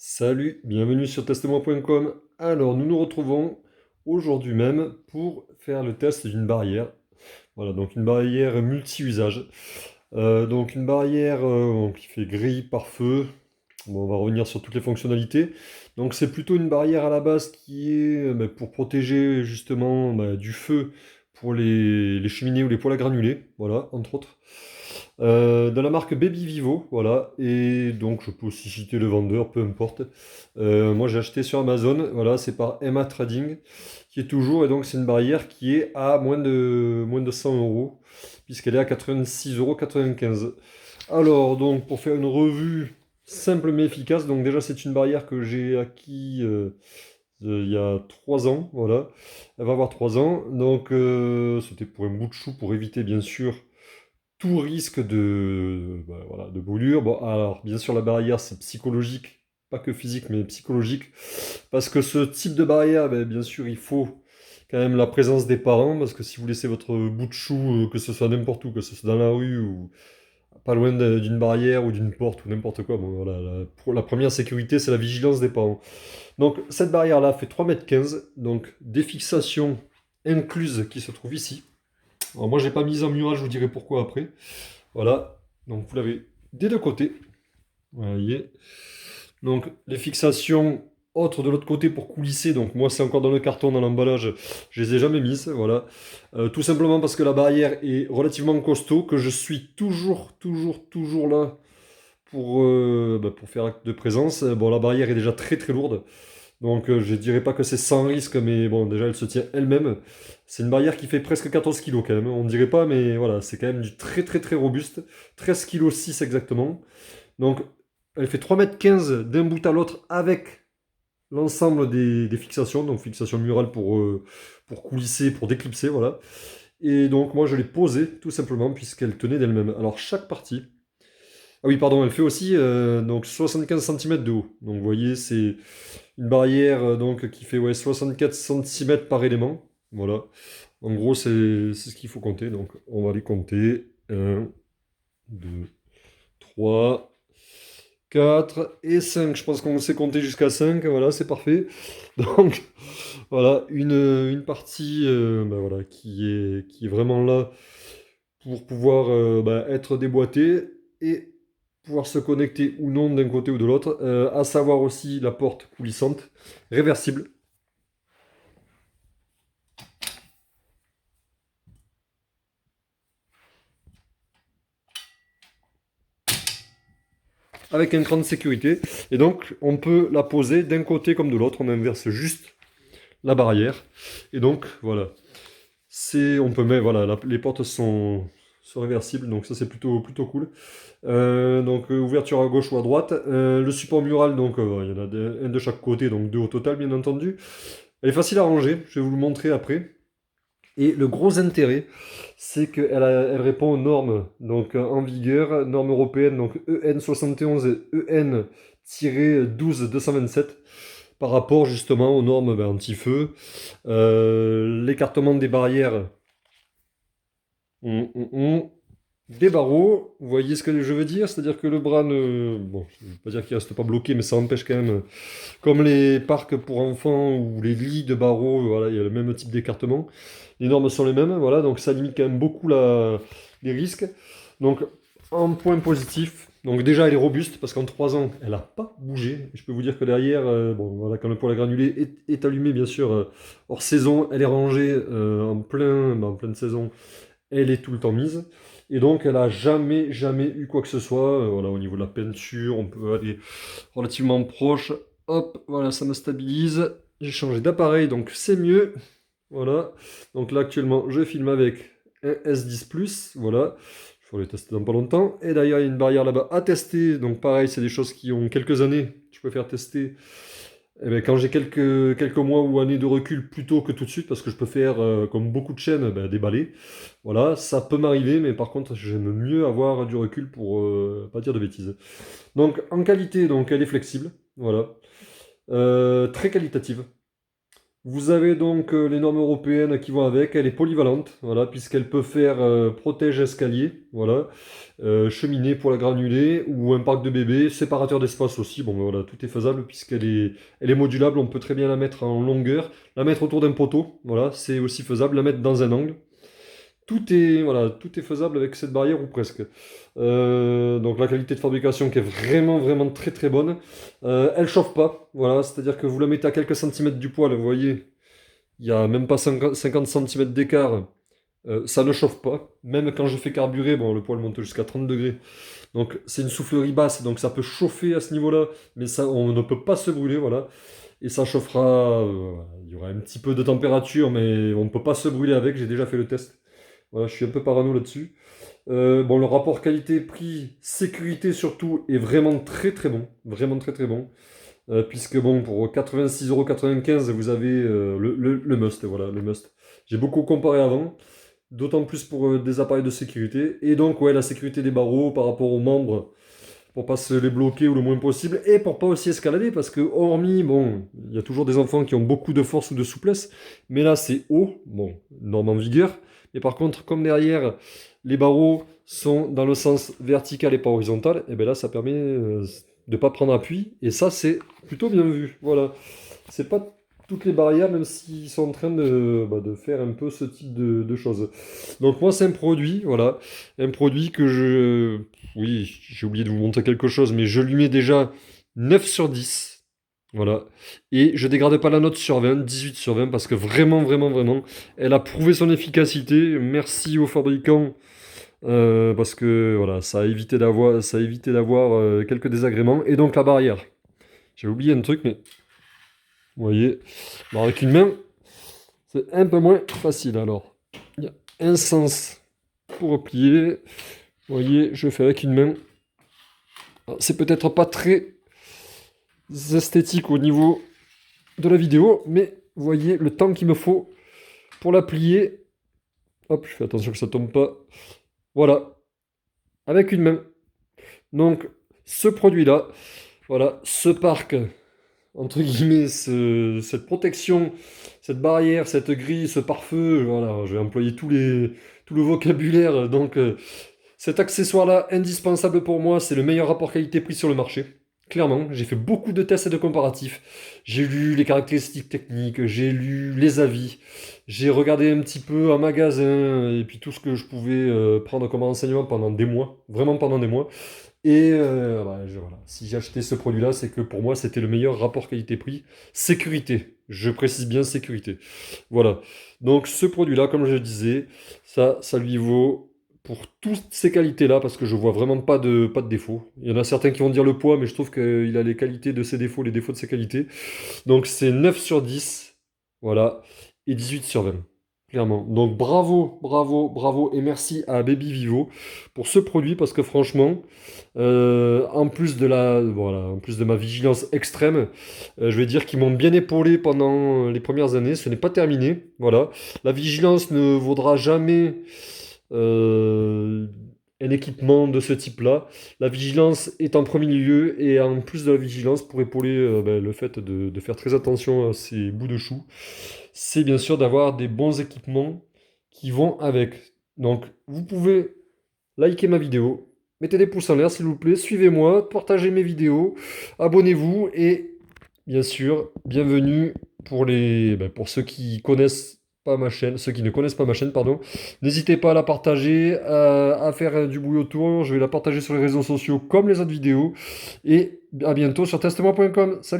Salut, bienvenue sur testez-moi.com. Alors, nous nous retrouvons aujourd'hui même pour faire le test d'une barrière. Voilà, donc une barrière multi-usage. Donc une barrière qui fait grille par feu. Bon, on va revenir sur toutes les fonctionnalités. Donc c'est plutôt une barrière à la base qui est pour protéger justement du feu pour les cheminées ou les poêles à granulés, voilà, entre autres. De la marque Baby Vivo, voilà, et donc je peux aussi citer le vendeur, peu importe. Moi j'ai acheté sur Amazon, voilà, c'est par Emma Trading, qui est toujours, et donc c'est une barrière qui est à moins de 100 euros, puisqu'elle est à 86,95 €. Alors, donc, pour faire une revue simple mais efficace, donc déjà c'est une barrière que j'ai acquis il y a 3 ans, voilà. Elle va avoir 3 ans, donc c'était pour un bout de chou, pour éviter bien sûr tout risque voilà, de brûlure. Bon, alors, bien sûr, la barrière, c'est psychologique, pas que physique, mais psychologique. Parce que ce type de barrière, bien sûr, il faut quand même la présence des parents, parce que si vous laissez votre bout de chou, que ce soit n'importe où, que ce soit dans la rue ou pas loin d'une barrière ou d'une porte ou n'importe quoi, bon, voilà, pour la première sécurité, c'est la vigilance des parents. Donc, cette barrière-là fait 3,15 m, donc des fixations incluses qui se trouvent ici. Alors moi, je l'ai pas mise en mural, je vous dirai pourquoi après. Voilà, donc vous l'avez des deux côtés. Vous voyez. Donc les fixations autres de l'autre côté pour coulisser, donc moi c'est encore dans le carton, dans l'emballage, je les ai jamais mises, voilà. Tout simplement parce que la barrière est relativement costaud, que je suis toujours là pour faire acte de présence. Bon, la barrière est déjà très lourde. Donc je dirais pas que c'est sans risque, mais bon, déjà elle se tient elle-même. C'est une barrière qui fait presque 14 kilos quand même, on dirait pas, mais voilà, c'est quand même du très robuste. 13,6 kg exactement. Donc elle fait 3,15 m d'un bout à l'autre avec l'ensemble des fixations, donc fixation murale pour coulisser, pour déclipser, voilà. Et donc moi je l'ai posée tout simplement puisqu'elle tenait d'elle-même. Alors chaque partie, ah oui, pardon, elle fait aussi donc 75 cm de haut. Donc vous voyez, c'est une barrière donc qui fait ouais, 64 cm par élément. Voilà. En gros, c'est ce qu'il faut compter. Donc on va les compter. 1, 2, 3, 4 et 5. Je pense qu'on sait compter jusqu'à 5. Voilà, c'est parfait. Donc voilà, une partie voilà, qui est vraiment là pour pouvoir être déboîtée et pouvoir se connecter ou non d'un côté ou de l'autre. À savoir aussi la porte coulissante, réversible. Avec un cran de sécurité. Et donc, on peut la poser d'un côté comme de l'autre. On inverse juste la barrière. Et donc, voilà. On peut mettre, voilà, les portes sont réversibles. Donc, ça, c'est plutôt cool. Donc, ouverture à gauche ou à droite. Le support mural, donc, il y en a un de chaque côté, donc deux au total, bien entendu. Elle est facile à ranger. Je vais vous le montrer après. Et le gros intérêt, c'est elle répond aux normes donc, en vigueur, normes européennes, donc EN 71 et EN-12-227, par rapport justement aux normes anti-feu. L'écartement des barrières, des barreaux, vous voyez ce que je veux dire? C'est-à-dire que le bras ne... Bon, je ne veux pas dire qu'il reste pas bloqué, mais ça empêche quand même... Comme les parcs pour enfants ou les lits de barreaux, voilà, il y a le même type d'écartement. Les normes sont les mêmes, voilà, donc ça limite quand même beaucoup les risques. Donc, en point positif, donc déjà elle est robuste parce qu'en 3 ans, elle n'a pas bougé. Je peux vous dire que derrière, bon, voilà, quand le poêle à granulés est allumé, bien sûr, hors saison, elle est rangée en pleine saison, elle est tout le temps mise. Et donc, elle n'a jamais eu quoi que ce soit. Voilà, au niveau de la peinture, on peut aller relativement proche. Hop, voilà, ça me stabilise. J'ai changé d'appareil, donc c'est mieux. Voilà. Donc là, actuellement, je filme avec un S10 Plus. Voilà. Il faut les tester dans pas longtemps. Et d'ailleurs, il y a une barrière là-bas à tester. Donc pareil, c'est des choses qui ont quelques années. Je préfère tester quand j'ai quelques mois ou années de recul plutôt que tout de suite, parce que je peux faire, comme beaucoup de chaînes, déballer. Voilà, ça peut m'arriver, mais par contre, j'aime mieux avoir du recul pour pas dire de bêtises. Donc, en qualité, donc, elle est flexible. Voilà. Très qualitative. Vous avez donc les normes européennes qui vont avec. Elle est polyvalente, voilà, puisqu'elle peut faire protège escalier, voilà, cheminée pour la granulée ou un parc de bébé, séparateur d'espace aussi. Bon, ben voilà, tout est faisable elle est modulable. On peut très bien la mettre en longueur, la mettre autour d'un poteau, voilà, c'est aussi faisable. La mettre dans un angle. Voilà, tout est faisable avec cette barrière ou presque. Donc la qualité de fabrication qui est vraiment vraiment très très bonne. Elle chauffe pas, voilà, c'est-à-dire que vous la mettez à quelques centimètres du poêle, vous voyez, il n'y a même pas 50 centimètres d'écart, ça ne chauffe pas. Même quand je fais carburer, bon, le poêle monte jusqu'à 30 degrés. Donc c'est une soufflerie basse, donc ça peut chauffer à ce niveau-là, mais ça, on ne peut pas se brûler, voilà. Et ça chauffera, il y aura un petit peu de température, mais on ne peut pas se brûler avec, j'ai déjà fait le test. Voilà, je suis un peu parano là-dessus. Bon, le rapport qualité-prix, sécurité surtout, est vraiment très très bon. Vraiment très très bon. Puisque bon, pour 86,95 €, vous avez le must, voilà, le must. J'ai beaucoup comparé avant, d'autant plus pour des appareils de sécurité. Et donc, ouais, la sécurité des barreaux par rapport aux membres, pour pas se les bloquer ou le moins possible, et pour pas aussi escalader, parce que hormis, bon, il y a toujours des enfants qui ont beaucoup de force ou de souplesse, mais là c'est haut, bon, norme en vigueur, mais par contre, comme derrière, les barreaux sont dans le sens vertical et pas horizontal, et bien là ça permet de pas prendre appui, et ça c'est plutôt bien vu, voilà. C'est pas toutes les barrières, même s'ils sont en train de faire un peu ce type de choses. Donc moi c'est un produit, voilà, un produit que je... Oui, j'ai oublié de vous montrer quelque chose, mais je lui mets déjà 9 sur 10. Voilà. Et je dégrade pas la note sur 20, 18 sur 20, parce que vraiment, vraiment, vraiment, elle a prouvé son efficacité. Merci aux fabricants, parce que voilà, ça a évité d'avoir quelques désagréments. Et donc la barrière. J'ai oublié un truc, mais vous voyez, bon, avec une main, c'est un peu moins facile. Alors, il y a un sens pour replier. Vous voyez, je fais avec une main. C'est peut-être pas très esthétique au niveau de la vidéo, mais vous voyez le temps qu'il me faut pour la plier. Hop, je fais attention que ça tombe pas. Voilà, avec une main. Donc, ce produit-là, voilà, ce parc, entre guillemets, cette protection, cette barrière, cette grille, ce pare-feu, voilà, je vais employer tout le vocabulaire. Donc, cet accessoire-là, indispensable pour moi, c'est le meilleur rapport qualité-prix sur le marché. Clairement, j'ai fait beaucoup de tests et de comparatifs. J'ai lu les caractéristiques techniques, j'ai lu les avis, j'ai regardé un petit peu en magasin, et puis tout ce que je pouvais prendre comme renseignement pendant des mois, vraiment pendant des mois. Et voilà. Si j'ai acheté ce produit-là, c'est que pour moi, c'était le meilleur rapport qualité-prix. Sécurité, je précise bien sécurité. Voilà. Donc ce produit-là, comme je le disais, ça lui vaut pour toutes ces qualités-là, parce que je vois vraiment pas de défauts. Il y en a certains qui vont dire le poids, mais je trouve qu'il a les qualités de ses défauts, les défauts de ses qualités. Donc c'est 9 sur 10, voilà, et 18 sur 20. Clairement. Donc bravo, bravo, bravo, et merci à Baby Vivo pour ce produit, parce que franchement, en plus de ma vigilance extrême, je vais dire qu'ils m'ont bien épaulé pendant les premières années. Ce n'est pas terminé, voilà. La vigilance ne vaudra jamais euh, un équipement de ce type-là. La vigilance est en premier lieu, et en plus de la vigilance, pour épauler le fait de faire très attention à ces bouts de chou, c'est bien sûr d'avoir des bons équipements qui vont avec. Donc, vous pouvez liker ma vidéo, mettez des pouces en l'air s'il vous plaît, suivez-moi, partagez mes vidéos, abonnez-vous, et bien sûr, bienvenue pour ceux qui connaissent pas ma chaîne, ceux qui ne connaissent pas ma chaîne, pardon. N'hésitez pas à la partager, à faire du bruit autour. Je vais la partager sur les réseaux sociaux comme les autres vidéos. Et à bientôt sur testmoi.com. Salut!